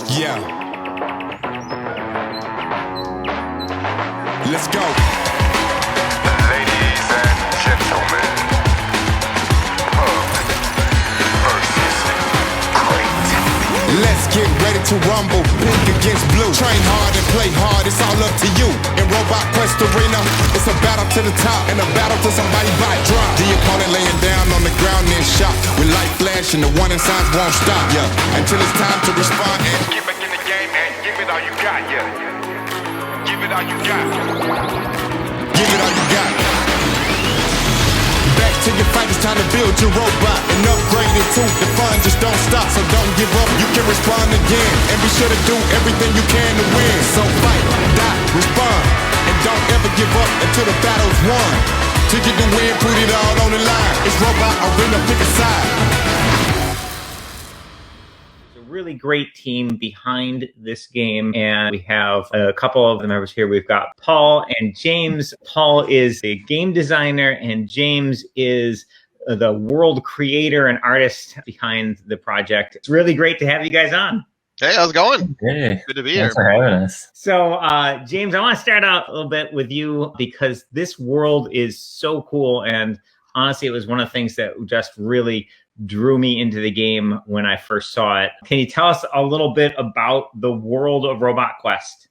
Yeah. Let's go. Ladies and gentlemen, Pug versus Crate. Let's get ready to rumble. Pink against blue. Train hard and play hard. It's all up to you. In Robot Quest Arena, it's a battle to the top and a battle to somebody by drop. The opponent laying down on the ground near shot with light flash and the warning signs won't stop. Yeah, until it's time to respond and Get back in the game and give it all you got, yeah. Give it all you got. give it all you got. Back to your fight, it's time to build your robot and upgrade it too. The fun just don't stop, so don't give up. You can respond again and be sure to do everything you can to win. So fight, die, respond, and don't ever give up until the battle's won. To get the win, put it all on the line. It's Robot Arena, pick a side. Really great team behind this game, and we have a couple of the members here. We've got Paul and James. Paul is a game designer and James is the world creator and artist behind the project. It's really great to have you guys on. Hey, how's it going? Hey, Good to be here. thanks for having us. So, James, I want to start out a little bit with you because this world is so cool, and honestly, it was one of the things that just really drew me into the game when I first saw it. Can you tell us a little bit about the world of Robot Quest?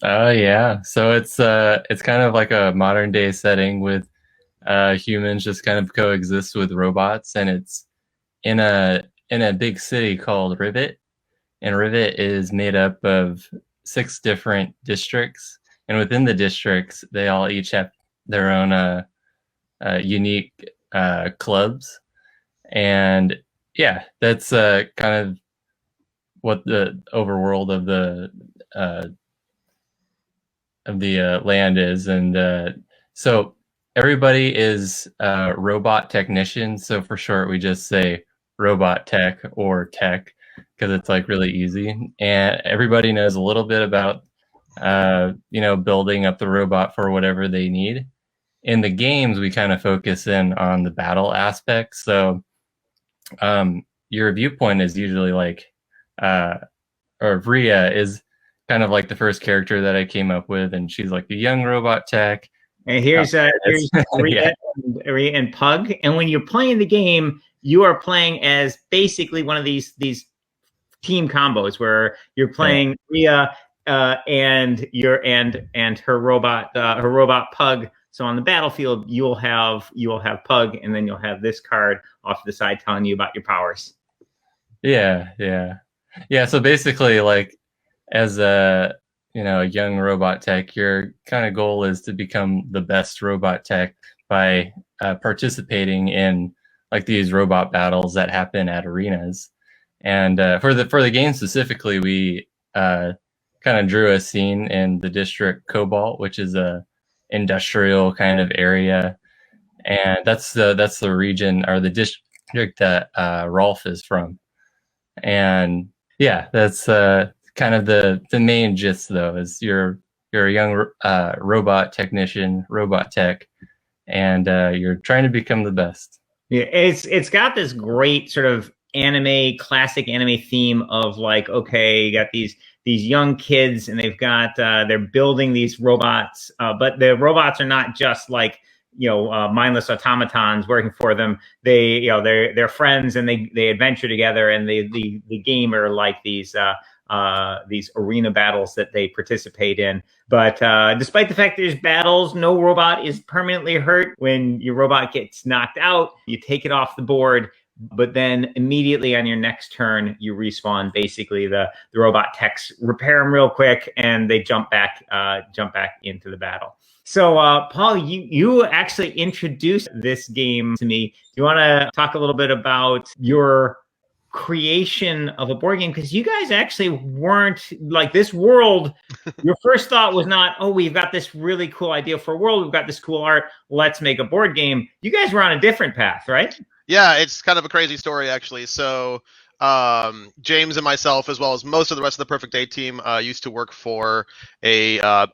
Yeah. So it's kind of like a modern day setting with humans just kind of coexist with robots, and it's in a big city called Rivet. And Rivet is made up of 6 different districts, and within the districts, they all each have their own unique clubs. And yeah, that's kind of what the overworld of the land is. And so everybody is robot technicians. So for short, we just say robot tech or tech because it's like really easy. And everybody knows a little bit about building up the robot for whatever they need. In the games, we kind of focus in on the battle aspect. So your viewpoint is usually like, or Rhea is kind of like the first character that I came up with, and she's like the young robot tech. And here's Rhea and Pug. And when you're playing the game, you are playing as basically one of these team combos where you're playing Rhea and her robot Pug. So on the battlefield, you'll have Pug, and then you'll have this card off to the side telling you about your powers. Yeah. So basically, like as a young robot tech, your kind of goal is to become the best robot tech by participating in like these robot battles that happen at arenas. And for the game specifically, we kind of drew a scene in the district Cobalt, which is a industrial kind of area, and that's the region or the district that Rolf is from. And yeah, that's kind of the main gist, though, is you're a young robot technician, robot tech, and you're trying to become the best. Yeah, it's got this great sort of classic anime theme of like, okay, you got these young kids and they've got they're building these robots, but the robots are not just like mindless automatons working for them. They're friends and they adventure together, and the game are like these arena battles that they participate in. But despite the fact there's battles, no robot is permanently hurt. When your robot gets knocked out, you take it off the board. But then immediately on your next turn, you respawn. Basically, the robot techs repair them real quick, and they jump back into the battle. So, Paul, you actually introduced this game to me. Do you want to talk a little bit about your creation of a board game? Because you guys actually weren't like this world. Your first thought was not, oh, we've got this really cool idea for a world. We've got this cool art. Let's make a board game. You guys were on a different path, right? Yeah, it's kind of a crazy story, actually. So James and myself, as well as most of the rest of the Perfect Day team, used to work for I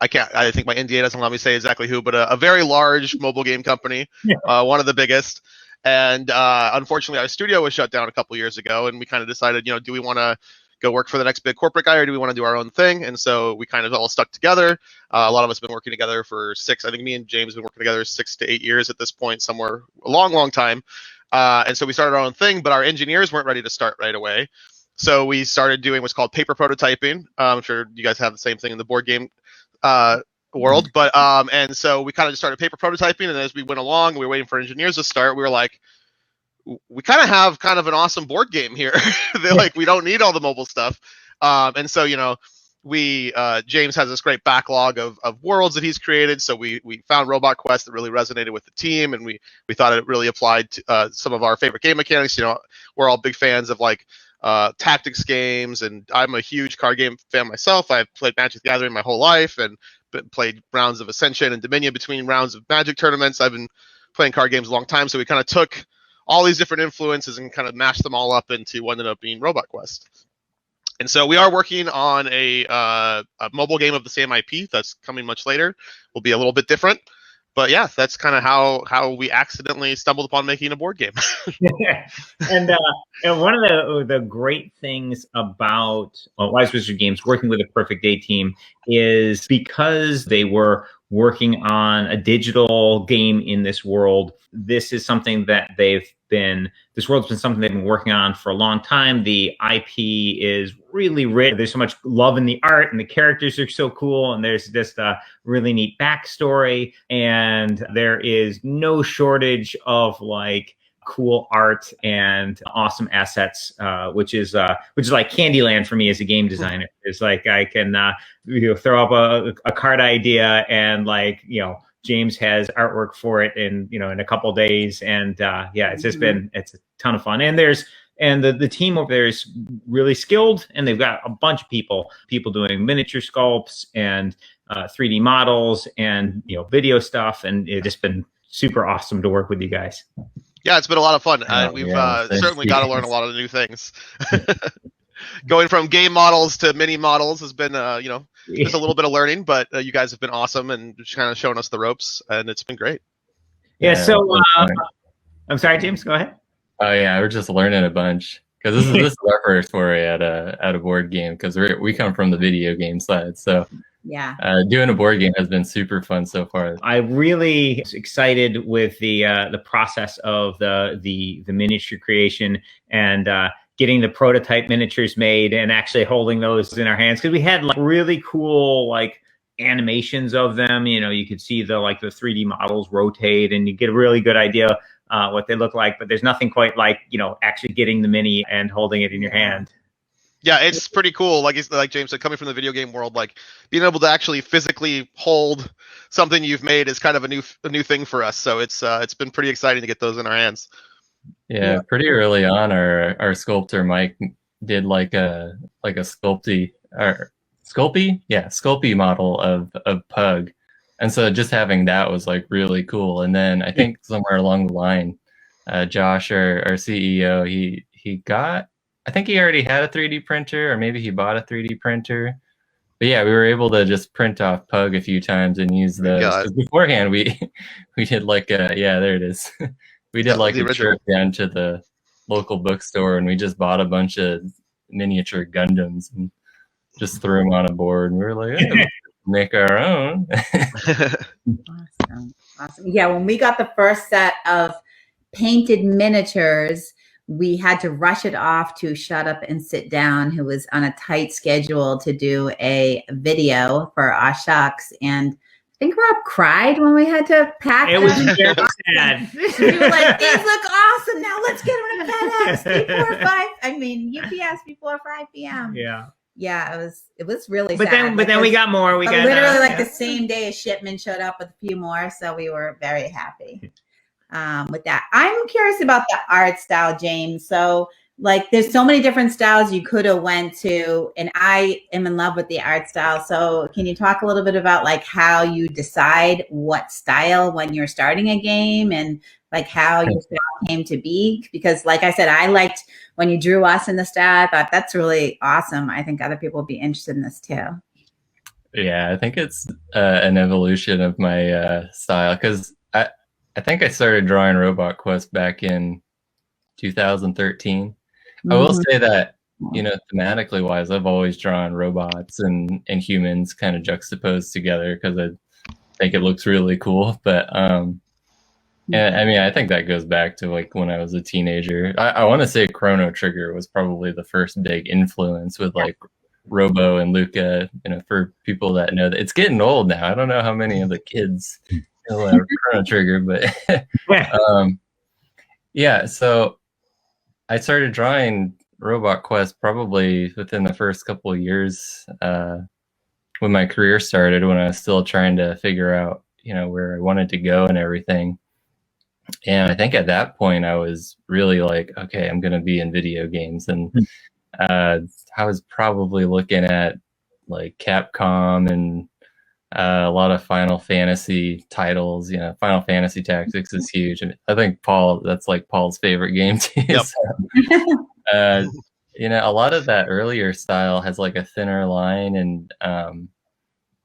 think my NDA doesn't let me say exactly who, but a very large mobile game company, one of the biggest. And unfortunately, our studio was shut down a couple years ago, and we kind of decided, do we want to go work for the next big corporate guy, or do we want to do our own thing? And so we kind of all stuck together. A lot of us have been working together for I think me and James have been working together 6 to 8 years at this point, somewhere a long, long time. And so we started our own thing, but our engineers weren't ready to start right away. So we started doing what's called paper prototyping. I'm sure you guys have the same thing in the board game world, but and so we kind of just started paper prototyping, and as we went along, we were waiting for engineers to start. We were like, we kind of have kind of an awesome board game here. They're like, we don't need all the mobile stuff. And so, we James has this great backlog of worlds that he's created. So we found Robot Quest that really resonated with the team, and we thought it really applied to some of our favorite game mechanics. We're all big fans of like tactics games, and I'm a huge card game fan myself. I've played Magic the Gathering my whole life, and played rounds of Ascension and Dominion between rounds of Magic tournaments. I've been playing card games a long time, so we kind of took all these different influences and kind of mashed them all up into what ended up being Robot Quest. And so we are working on a mobile game of the same IP that's coming much later. Will be a little bit different, but yeah, that's kind of how we accidentally stumbled upon making a board game. And one of the great things about Wise Wizard Games working with a Perfect Day team is because they were working on a digital game in this world. This is something that this world's been something they've been working on for a long time. The IP is really rich. There's so much love in the art, and the characters are so cool, and there's just a really neat backstory, and there is no shortage of like cool art and awesome assets, which is like Candyland for me as a game designer. It's like I can throw up a card idea, and like James has artwork for it in a couple days, and it's just it's a ton of fun. And the team over there is really skilled, and they've got a bunch of people doing miniature sculpts and 3D models and video stuff, and it's just been super awesome to work with you guys. Yeah, it's been a lot of fun. We've certainly got to learn a lot of new things. Going from game models to mini models has been, just a little bit of learning, but you guys have been awesome and just kind of showing us the ropes, and it's been great. Yeah. So I'm sorry, James, go ahead. Oh yeah, we're just learning a bunch because this is our first foray at a board game, because we come from the video game side. So yeah, doing a board game has been super fun so far. I'm really excited with the process of the miniature creation and getting the prototype miniatures made and actually holding those in our hands, because we had like really cool like animations of them. You could see the 3D models rotate, and you get a really good idea what they look like. But there's nothing quite like actually getting the mini and holding it in your hand. Yeah, it's pretty cool. Like James said, coming from the video game world, like being able to actually physically hold something you've made is kind of a new thing for us. So it's been pretty exciting to get those in our hands. Yeah, pretty early on, our sculptor Mike did like a Sculpey model of Pug, and so just having that was like really cool. And then I think somewhere along the line, Josh, our CEO, I think he already had a 3D printer, or maybe he bought a 3D printer. But yeah, we were able to just print off Pug a few times and use those. 'Cause beforehand, we did like there it is. We did like a trip down to the local bookstore, and we just bought a bunch of miniature Gundams and just threw them on a board. And we were like, hey, let's make our own. Awesome. Yeah, when we got the first set of painted miniatures, we had to rush it off to Shut Up and Sit Down, who was on a tight schedule to do a video for Aw Shucks. And I think Rob cried when we had to pack it. Was very sad. We were like, these look awesome. Now let's get them to FedEx before 5 p.m. Yeah, it was really sad. But then we got more. We got literally the same day a shipment showed up with a few more, so we were very happy with that. I'm curious about the art style, James. So there's so many different styles you could have went to, and I am in love with the art style. So can you talk a little bit about how you decide what style when you're starting a game, and how your style came to be? Because like I said, I liked when you drew us in the style. I thought that's really awesome. I think other people will be interested in this too. Yeah, I think it's an evolution of my style, because I think I started drawing Robot Quest back in 2013. I will say that you know, thematically wise, I've always drawn robots and humans kind of juxtaposed together because I think it looks really cool. But and I mean, I think that goes back to like when I was a teenager. I want to say Chrono Trigger was probably the first big influence with like Robo and Luca. You know, for people that know that it's getting old now. I don't know how many of the kids know Chrono Trigger, but yeah. So I started drawing Robot Quest probably within the first couple of years when my career started, when I was still trying to figure out, you know, where I wanted to go and everything. And I think at that point I was really like, okay, I'm going to be in video games. And I was probably looking at like Capcom and a lot of Final Fantasy titles. You know, Final Fantasy Tactics is huge. And I think that's like Paul's favorite game too. Yep. So, you know, a lot of that earlier style has like a thinner line and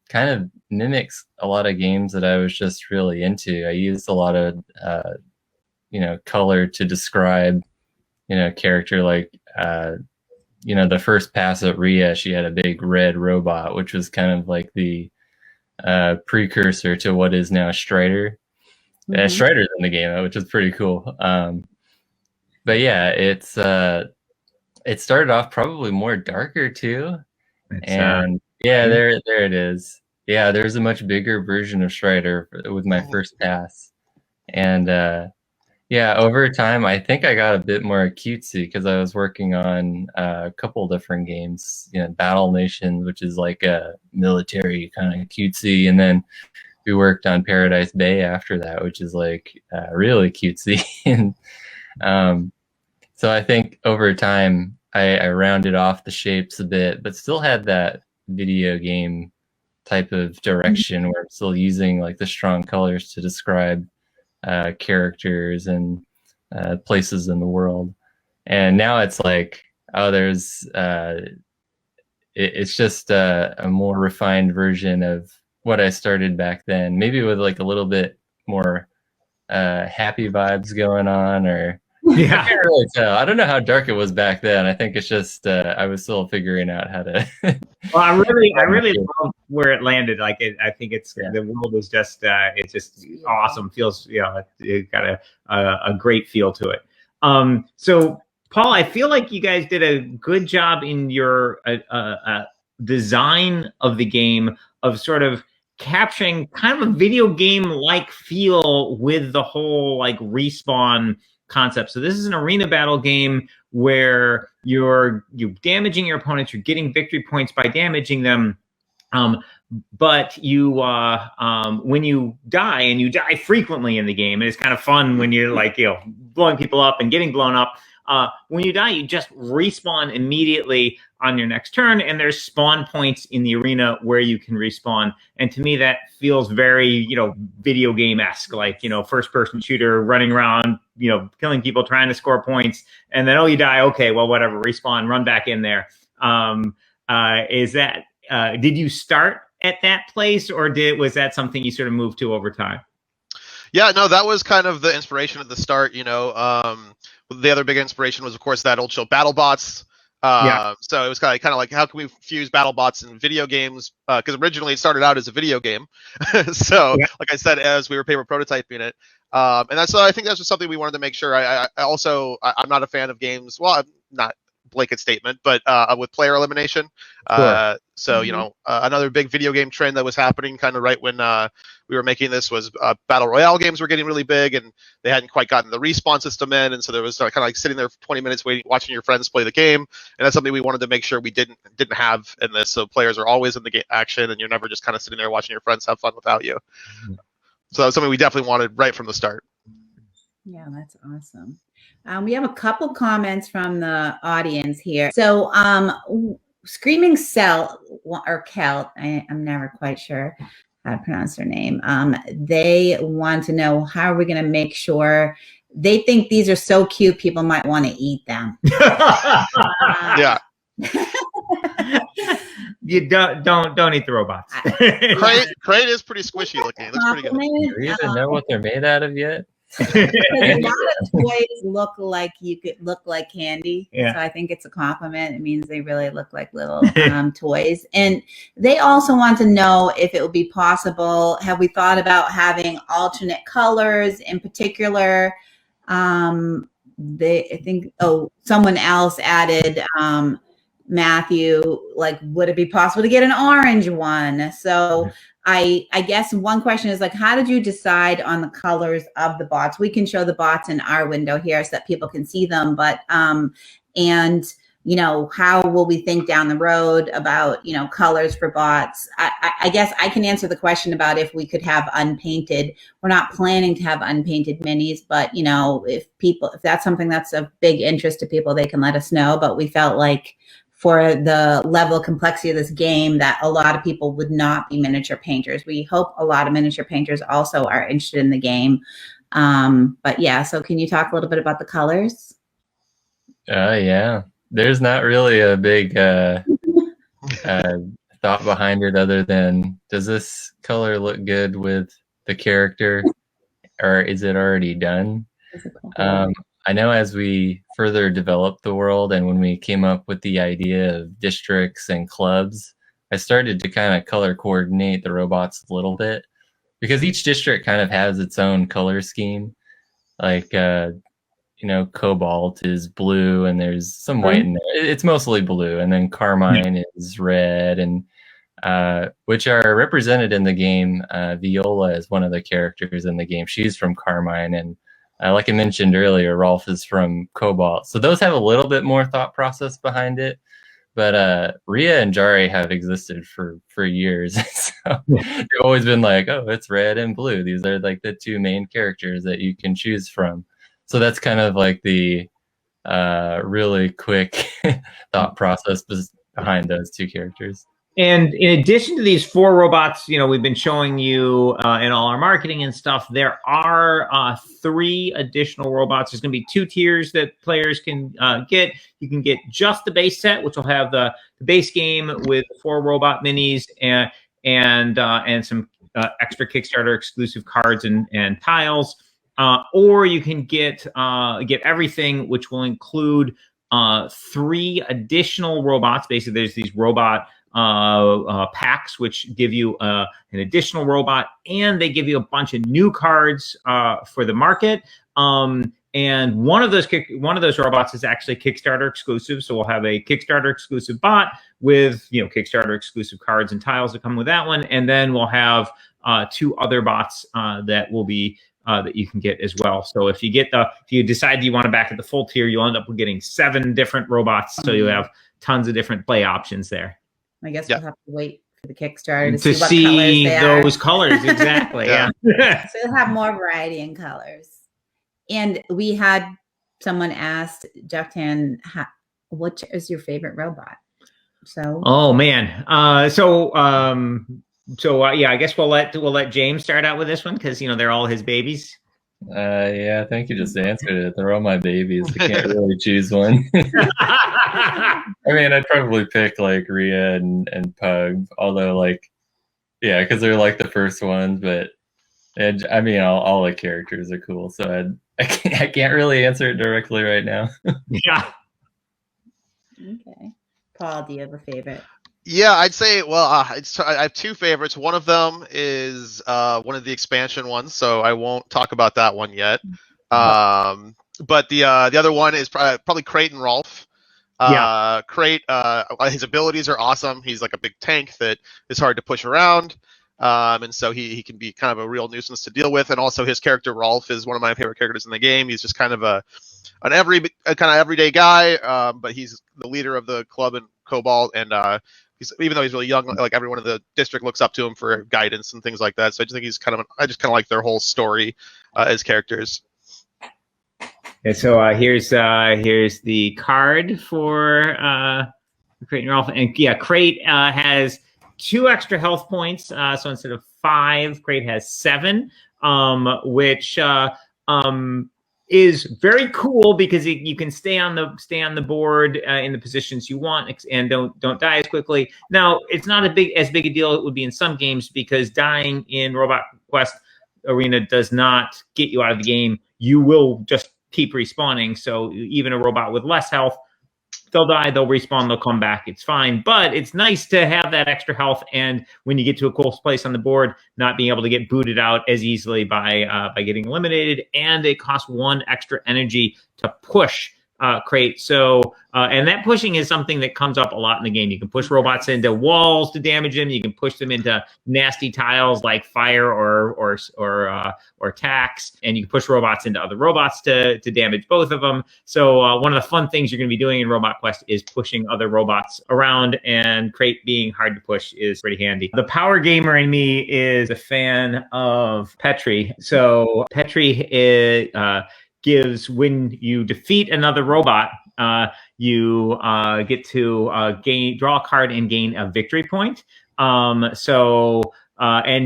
kind of mimics a lot of games that I was just really into. I used a lot of, you know, color to describe, you know, a character like, you know, the first pass at Rhea, she had a big red robot, which was kind of like the precursor to what is now Strider. Strider's in the game, which is pretty cool. But yeah, it started off probably more darker too. And yeah, there it is. Yeah, there's a much bigger version of Strider with my first pass. And yeah, over time, I think I got a bit more cutesy because I was working on a couple different games. You know, Battle Nation, which is like a military kind of cutesy, and then we worked on Paradise Bay after that, which is like really cutesy. And so I think over time, I rounded off the shapes a bit, but still had that video game type of direction where I'm still using like the strong colors to describe characters and places in the world. And now it's like, oh, there's it's just a more refined version of what I started back then, maybe with like a little bit more happy vibes going on, or Yeah. I can't really tell. I don't know how dark it was back then. I think it's just I was still figuring out how to. Well, I really love where it landed. Like, I think the world is just it's just awesome. Feels, you know, it got a great feel to it. So Paul, I feel like you guys did a good job in your design of the game of sort of capturing kind of a video game like feel with the whole like respawn concept. So this is an arena battle game where you're damaging your opponents, you're getting victory points by damaging them. But you when you die, and you die frequently in the game, and it's kind of fun when you're like, you know, blowing people up and getting blown up. When you die, you just respawn immediately on your next turn, and there's spawn points in the arena where you can respawn. And to me, that feels very, you know, video game-esque, like, you know, first-person shooter running around, you know, killing people, trying to score points, and then, oh, you die, okay, well, whatever, respawn, run back in there. Is that did you start at that place, or was that something you sort of moved to over time? Yeah, no, that was kind of the inspiration at the start. You know, the other big inspiration was, of course, that old show BattleBots. So it was kind of like, how can we fuse BattleBots in video games? Because originally it started out as a video game. So, like I said, as we were paper prototyping it, and I think that's just something we wanted to make sure. I'm not a fan of games. Well, I'm not blanket statement, but with player elimination. Sure. So, you know, another big video game trend that was happening kind of right when we were making this was Battle Royale games were getting really big, and they hadn't quite gotten the respawn system in. And so there was kind of like sitting there for 20 minutes waiting, watching your friends play the game. And that's something we wanted to make sure we didn't have in this. So players are always in the game action, and you're never just kind of sitting there watching your friends have fun without you. So that was something we definitely wanted right from the start. Yeah, that's awesome. We have a couple comments from the audience here. So Screaming Cell or Kelt, I'm never quite sure how to pronounce their name. They want to know, how are we going to make sure? They think these are so cute, people might want to eat them. Yeah. You don't eat the robots. Crate is pretty squishy looking. It looks pretty good. Do you even know what they're made out of yet? Because a lot of toys look like candy. Yeah. So I think it's a compliment. It means they really look like little toys. And they also want to know if it would be possible. Have we thought about having alternate colors in particular? Someone else added, Matthew, like, would it be possible to get an orange one? So I guess one question is, like, how did you decide on the colors of the bots? We can show the bots in our window here so that people can see them, but and you know, how will we think down the road about, you know, colors for bots? I guess I can answer the question about if we could have unpainted. We're not planning to have unpainted minis, but you know, if that's something that's of big interest to people, they can let us know. But we felt like for the level of complexity of this game that a lot of people would not be miniature painters. We hope a lot of miniature painters also are interested in the game. But yeah, so can you talk a little bit about the colors? Yeah. There's not really a big thought behind it other than, does this color look good with the character, or is it already done? I know as we further developed the world and when we came up with the idea of districts and clubs, I started to kind of color coordinate the robots a little bit, because each district kind of has its own color scheme. Like, you know, Cobalt is blue and there's some white in there. It's mostly blue. And then Carmine is red, and which are represented in the game. Viola is one of the characters in the game. She's from Carmine, and like I mentioned earlier, Rolf is from Cobalt. So those have a little bit more thought process behind it. But Rhea and Jari have existed for years. So they've always been like, oh, it's red and blue. These are like the two main characters that you can choose from. So that's kind of like the really quick thought process behind those two characters. And in addition to these 4 robots, you know, we've been showing you in all our marketing and stuff, there are 3 additional robots. There's going to be 2 tiers that players can get. You can get just the base set, which will have the base game with 4 robot minis and some extra Kickstarter exclusive cards and tiles. Or you can get everything, which will include 3 additional robots. Basically, there's these robot packs which give you an additional robot, and they give you a bunch of new cards for the market. And one of those robots is actually Kickstarter exclusive. So we'll have a Kickstarter exclusive bot with, you know, Kickstarter exclusive cards and tiles that come with that one, and then we'll have 2 other bots that will be that you can get as well. So if you decide you want to back at the full tier, you'll end up with getting 7 different robots. So you have tons of different play options there. I guess we'll have to wait for the Kickstarter to see those colors. Exactly. Yeah. So you'll have more variety in colors. And we had someone asked, Jeff Tan, what is your favorite robot? So. Oh man. Yeah, I guess we'll let James start out with this one, because you know they're all his babies. Yeah, I think you just answered it. They're all my babies. I can't really choose one. I mean, I'd probably pick like Rhea and Pug, although like, yeah, because they're like the first ones. But I mean, all the characters are cool, so I can't really answer it directly right now. Yeah. Okay, Paul, do you have a favorite? Yeah, I'd say, well, I have 2 favorites. One of them is one of the expansion ones, so I won't talk about that one yet. But the other one is probably Crate and Rolf. Crate, his abilities are awesome. He's like a big tank that is hard to push around, and so he can be kind of a real nuisance to deal with. And also his character Rolf is one of my favorite characters in the game. He's just kind of a kind of everyday guy, but he's the leader of the club in Cobalt, and even though he's really young, like everyone in the district looks up to him for guidance and things like that. So I just think he's I just kind of like their whole story as characters. And so here's the card for Crate and Rolf. And yeah, Crate has 2 extra health points. So instead of 5, Crate has 7, which is very cool because you can stay on the board in the positions you want and don't die as quickly. Now, it's not as big a deal it would be in some games, because dying in Robot Quest arena does not get you out of the game, you will just keep respawning. So even a robot with less health, they'll die, they'll respawn, they'll come back. It's fine. But it's nice to have that extra health. And when you get to a cool place on the board, not being able to get booted out as easily by getting eliminated. And it costs 1 extra energy to push crate. So, and that pushing is something that comes up a lot in the game. You can push robots into walls to damage them. You can push them into nasty tiles like fire or tacks, and you can push robots into other robots to damage both of them. So, one of the fun things you're going to be doing in Robot Quest is pushing other robots around, and crate being hard to push is pretty handy. The power gamer in me is a fan of Petri. So, Petri is gives, when you defeat another robot, you get to draw a card and gain a victory point. And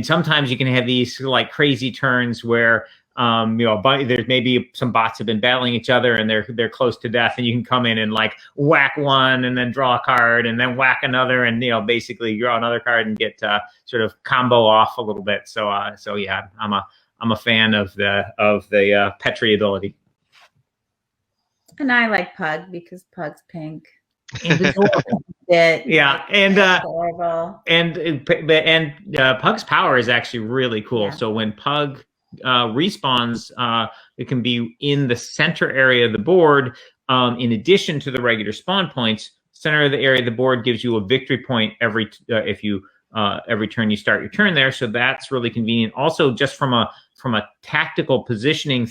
sometimes you can have these like crazy turns where there's maybe some bots have been battling each other and they're close to death, and you can come in and like whack one and then draw a card and then whack another, and basically draw another card and get sort of combo off a little bit. So yeah, I'm a fan of the Petri ability. And I like Pug because Pug's pink. And adorable. Yeah, and adorable. And Pug's power is actually really cool. Yeah. So when Pug respawns, it can be in the center area of the board. In addition to the regular spawn points, center of the area of the board gives you a victory point every turn you start your turn there. So that's really convenient. Also, just from a tactical positioning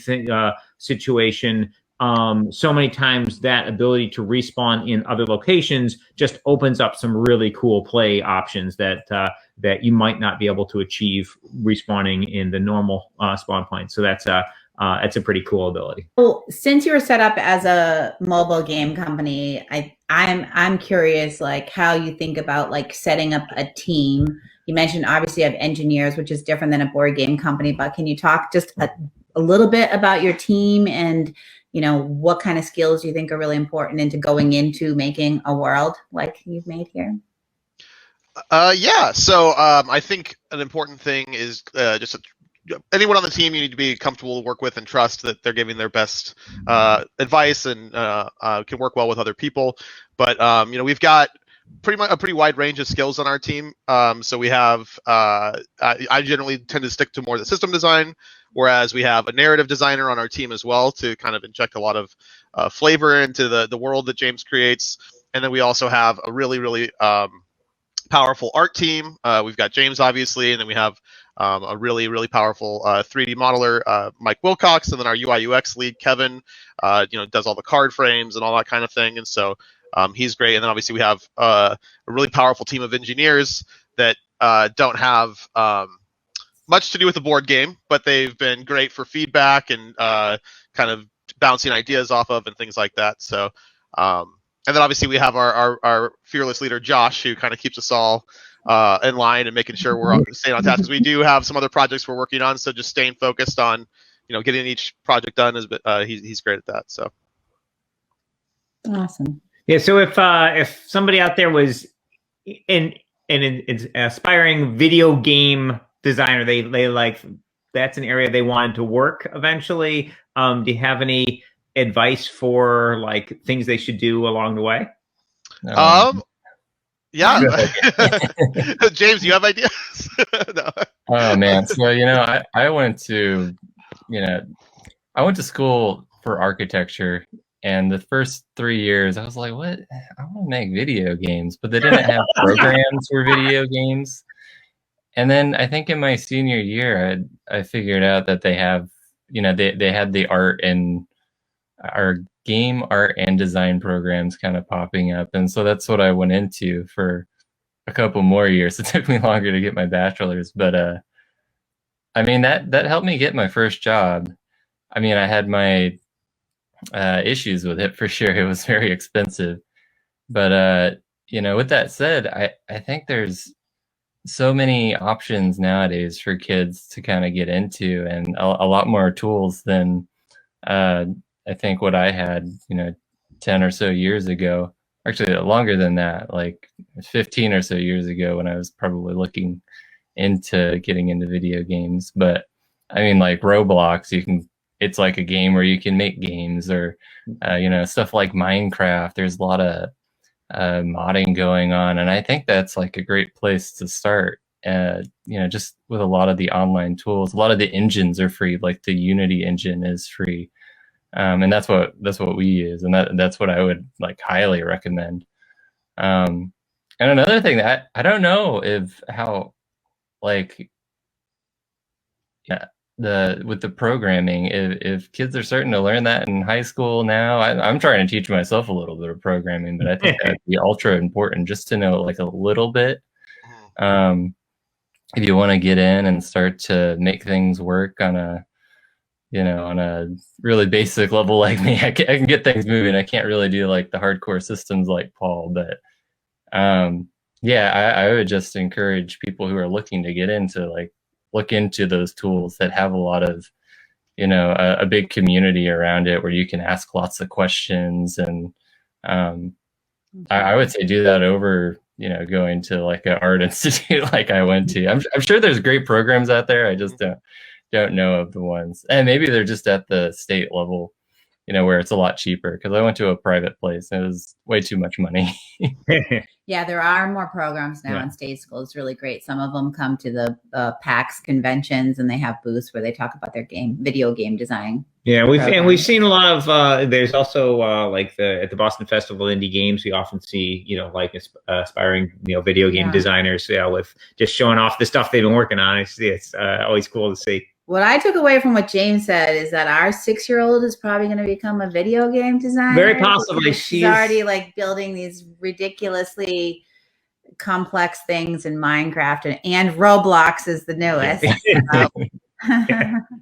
situation, so many times that ability to respawn in other locations just opens up some really cool play options that you might not be able to achieve respawning in the normal spawn point. So that's a pretty cool ability. Well, since you were set up as a mobile game company, I'm curious, like, how you think about like setting up a team. You mentioned obviously you have engineers, which is different than a board game company, but can you talk just a little bit about your team and what kind of skills you think are really important into going into making a world like you've made here? Yeah. So I think an important thing is anyone on the team you need to be comfortable to work with and trust that they're giving their best advice and can work well with other people. But we've got a pretty wide range of skills on our team. So we have I generally tend to stick to more the system design, whereas we have a narrative designer on our team as well to kind of inject a lot of flavor into the world that James creates. And then we also have a really, really powerful art team. We've got James, obviously, and then we have a really, really powerful 3D modeler, Mike Wilcox, and then our UI UX lead, Kevin, does all the card frames and all that kind of thing. And so he's great. And then obviously we have a really powerful team of engineers that don't have much to do with the board game, but they've been great for feedback and kind of bouncing ideas off of and things like that. So, and then obviously we have our fearless leader, Josh, who kind of keeps us all in line and making sure we're staying on task, because we do have some other projects we're working on. So just staying focused on, getting each project done he's great at that. So. Awesome. Yeah. So if somebody out there was an aspiring video game designer, they like, that's an area they wanted to work eventually, do you have any advice for like things they should do along the way? Yeah. James, you have ideas? No. Oh man. So I went to school for architecture, and the first 3 years I was like, what? I want to make video games, but they didn't have programs for video games. And then I think in my senior year, I figured out that they have, they had the art and our game art and design programs kind of popping up. And so that's what I went into for a couple more years. It took me longer to get my bachelor's, but that helped me get my first job. I mean, I had my issues with it for sure. It was very expensive. But with that said, I think there's so many options nowadays for kids to kind of get into, and a lot more tools than I think what I had 10 or so years ago. Actually longer than that, like 15 or so years ago, when I was probably looking into getting into video games. But I mean, like Roblox, it's like a game where you can make games, or stuff like Minecraft. There's a lot of modding going on, and I think that's like a great place to start. Just with a lot of the online tools, a lot of the engines are free. Like the Unity engine is free, and that's what we use, and that's what I would like highly recommend. And another thing that I don't know if how like yeah with the programming, if kids are starting to learn that in high school now. I'm trying to teach myself a little bit of programming, but I think that'd be ultra important just to know like a little bit. If you want to get in and start to make things work on a really basic level like me, I can get things moving. I can't really do like the hardcore systems like Paul, but I would just encourage people who are looking to get into look into those tools that have a lot of a big community around it where you can ask lots of questions, and I would say do that over going to like an art institute like I went to. I'm sure there's great programs out there. I just don't know of the ones, and maybe they're just at the state level, where it's a lot cheaper, because I went to a private place and it was way too much money. Yeah, there are more programs now in state schools. Really great. Some of them come to the PAX conventions, and they have booths where they talk about their video game design. Yeah, we've seen a lot of. There's also at the Boston Festival of Indie Games, we often see aspiring video game designers with just showing off the stuff they've been working on. It's always cool to see. What I took away from what James said is that our 6-year-old is probably going to become a video game designer. Very possibly. She's already like building these ridiculously complex things in Minecraft, and Roblox is the newest.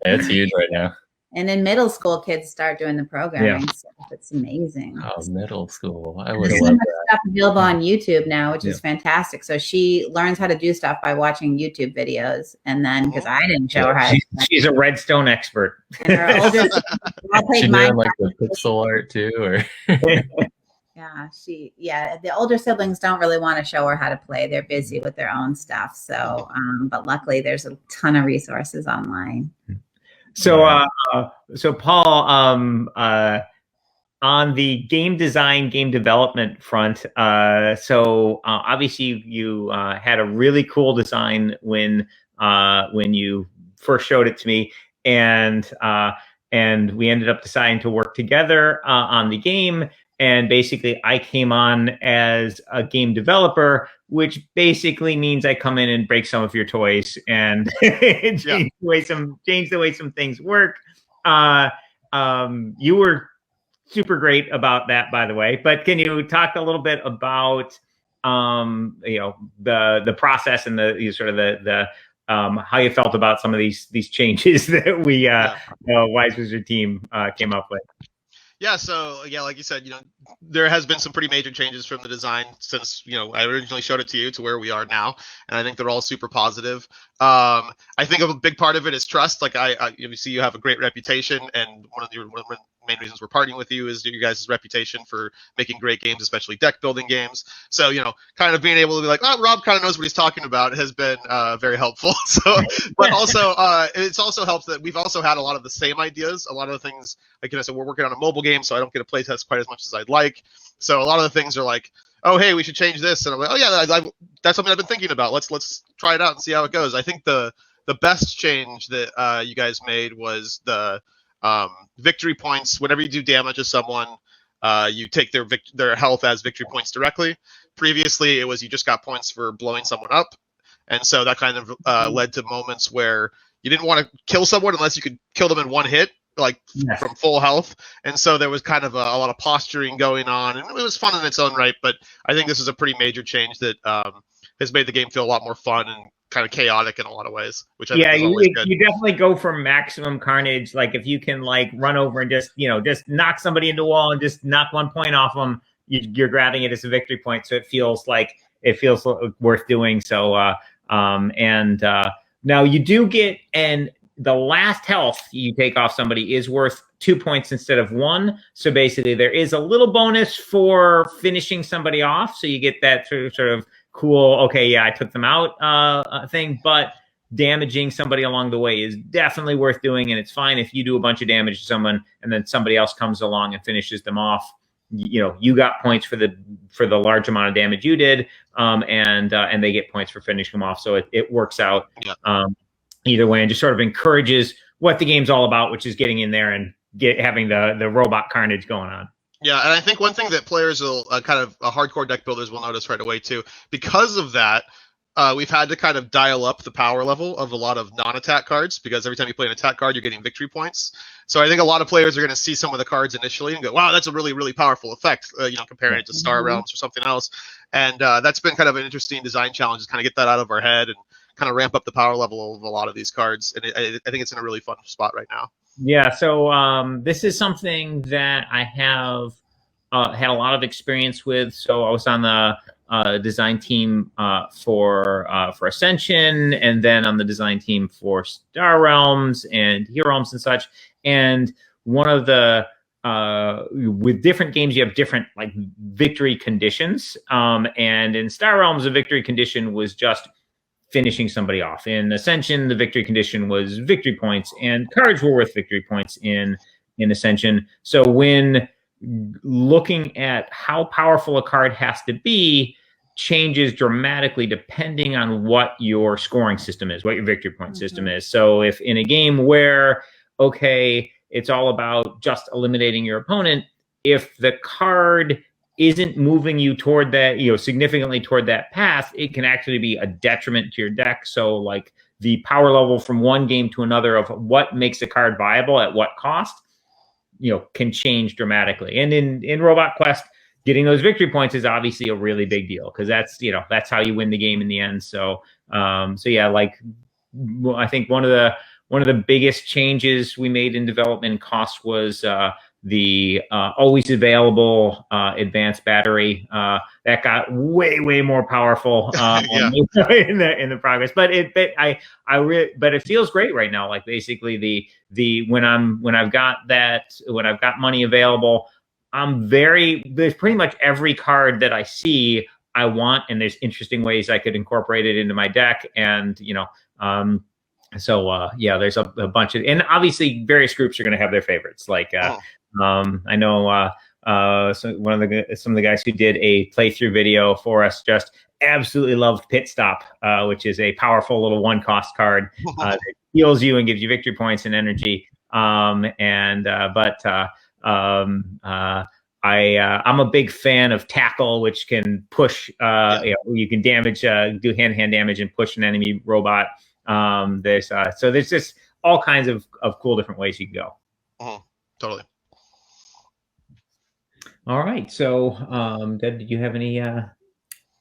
It's huge right now. And in middle school, kids start doing the programming stuff. It's amazing. Oh, middle school. I would love that. Stuff available on YouTube now, which is fantastic. So she learns how to do stuff by watching YouTube videos. And then, because I didn't show her how to. She's a redstone expert. And her older I'll take she doing like the pixel art too, or the older siblings don't really want to show her how to play. They're busy with their own stuff. So, but luckily there's a ton of resources online. So, so Paul, on the game design, game development front, obviously you had a really cool design when you first showed it to me, and we ended up deciding to work together on the game. And basically, I came on as a game developer, which basically means I come in and break some of your toys and change the way some things work. You were super great about that, by the way. But can you talk a little bit about the process and the how you felt about some of these changes that we Wise Wizard team came up with? Yeah, so like you said, there has been some pretty major changes from the design since I originally showed it to you to where we are now, and I think they're all super positive. I think a big part of it is trust. Like you see, you have a great reputation, and one of the main reasons we're partnering with you is your guys' reputation for making great games, especially deck building games. So kind of being able to be like, oh, Rob kind of knows what he's talking about has been very helpful. So, but also it's also helped that we've also had a lot of the same ideas. A lot of the things, like I said, we're working on a mobile game, so I don't get to play test quite as much as I'd like. So a lot of the things are like, oh, hey, we should change this, and I'm like, oh yeah, that's something I've been thinking about. Let's try it out and see how it goes. I think the best change that you guys made was the victory points. Whenever you do damage to someone, you take their health as victory points directly. Previously, it was you just got points for blowing someone up, and so that kind of led to moments where you didn't want to kill someone unless you could kill them in one hit, from full health. And so there was kind of a lot of posturing going on, and it was fun in its own right. But I think this is a pretty major change that has made the game feel a lot more fun and kind of chaotic in a lot of ways, which I think is always good. You definitely go for maximum carnage. Like if you can run over and just knock somebody into a wall and just knock 1 point off them, you're grabbing it as a victory point. So it feels worth doing. So now you do get, and the last health you take off somebody is worth 2 points instead of 1. So basically there is a little bonus for finishing somebody off. So you get that sort of cool, okay, yeah, I took them out thing. But damaging somebody along the way is definitely worth doing, and it's fine if you do a bunch of damage to someone and then somebody else comes along and finishes them off. You got points for the large amount of damage you did, and they get points for finishing them off. So it works out either way, and just sort of encourages what the game's all about, which is getting in there and having the robot carnage going on. Yeah, and I think one thing that players will kind of hardcore deck builders will notice right away too, because of that, we've had to kind of dial up the power level of a lot of non-attack cards, because every time you play an attack card, you're getting victory points. So I think a lot of players are going to see some of the cards initially and go, wow, that's a really, really powerful effect, comparing it to Star Realms or something else. And that's been kind of an interesting design challenge, to kind of get that out of our head and kind of ramp up the power level of a lot of these cards. And I think it's in a really fun spot right now. Yeah, so this is something that I have had a lot of experience with. So I was on the design team for Ascension, and then on the design team for Star Realms and Hero Realms and such. And one of the with different games, you have different like victory conditions. And in Star Realms, the victory condition was just finishing somebody off. In Ascension, the victory condition was victory points, and cards were worth victory points in Ascension. So when looking at how powerful a card has to be changes dramatically depending on what your scoring system is, what your victory point system is. So if in a game where, okay, it's all about just eliminating your opponent, if the card isn't moving you toward that, significantly toward that path, it can actually be a detriment to your deck. So like the power level from one game to another of what makes a card viable at what cost, can change dramatically. And in Robot Quest, getting those victory points is obviously a really big deal, because that's how you win the game in the end. So yeah, like I think one of the biggest changes we made in development cost was the always available advanced battery that got way more powerful in the progress. But it feels great right now. Like basically when I've got money available, there's pretty much every card that I see I want, and there's interesting ways I could incorporate it into my deck. And there's a bunch of, and obviously various groups are going to have their favorites. Like I know some of the guys who did a playthrough video for us just absolutely loved Pit Stop, which is a powerful little 1-cost card that heals you and gives you victory points and energy. I'm a big fan of Tackle, which can push. You can damage, do hand-to-hand damage, and push an enemy robot. There's just all kinds of cool different ways you can go. Totally. All right. So, Deb, did you have any?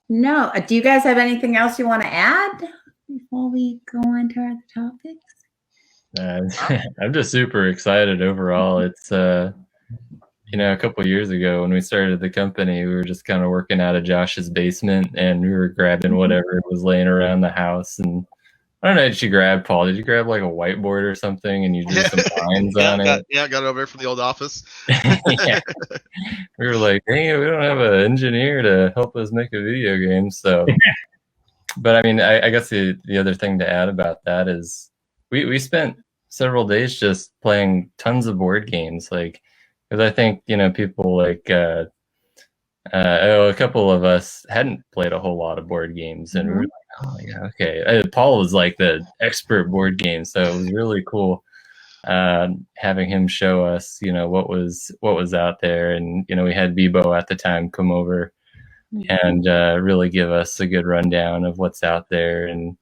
No. Do you guys have anything else you want to add before we go on to our topics? I'm just super excited overall. It's a couple of years ago when we started the company, we were just kind of working out of Josh's basement, and we were grabbing whatever was laying around the house. And I don't know, did you grab, Paul? Did you grab like a whiteboard or something and you drew some lines on it? Got it over from the old office. Yeah. We were like, hey, we don't have an engineer to help us make a video game. So, but I mean, I guess the other thing to add about that is we spent several days just playing tons of board games. Like, because I think, people like, a couple of us hadn't played a whole lot of board games, and we were like, oh yeah, okay. Paul was like the expert board game, so it was really cool having him show us, what was out there. And we had Bebo at the time come over and really give us a good rundown of what's out there. And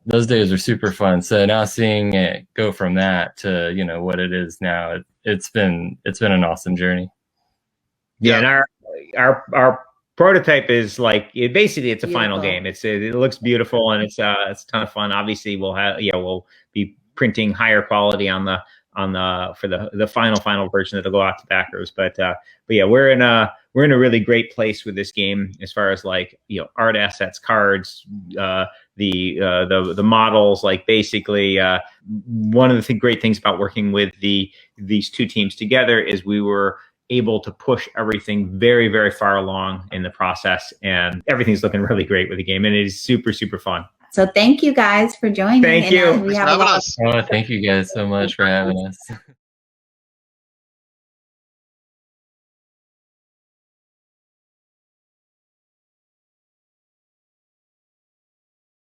those days are super fun. So now seeing it go from that to what it is now, it's been an awesome journey. Yeah, and our prototype is like it's a final game. It looks beautiful, and it's a ton of fun. Obviously, we'll be printing higher quality for the final version that'll go out to backers. But yeah, we're in a really great place with this game as far as like art assets, cards, the models. Like basically, one of the great things about working with these two teams together is we were able to push everything very, very far along in the process, and everything's looking really great with the game, and it is super, super fun. So thank you guys for joining. Thank And, you. we Thanks have for a having lot us. Oh, thank you guys so much for having us.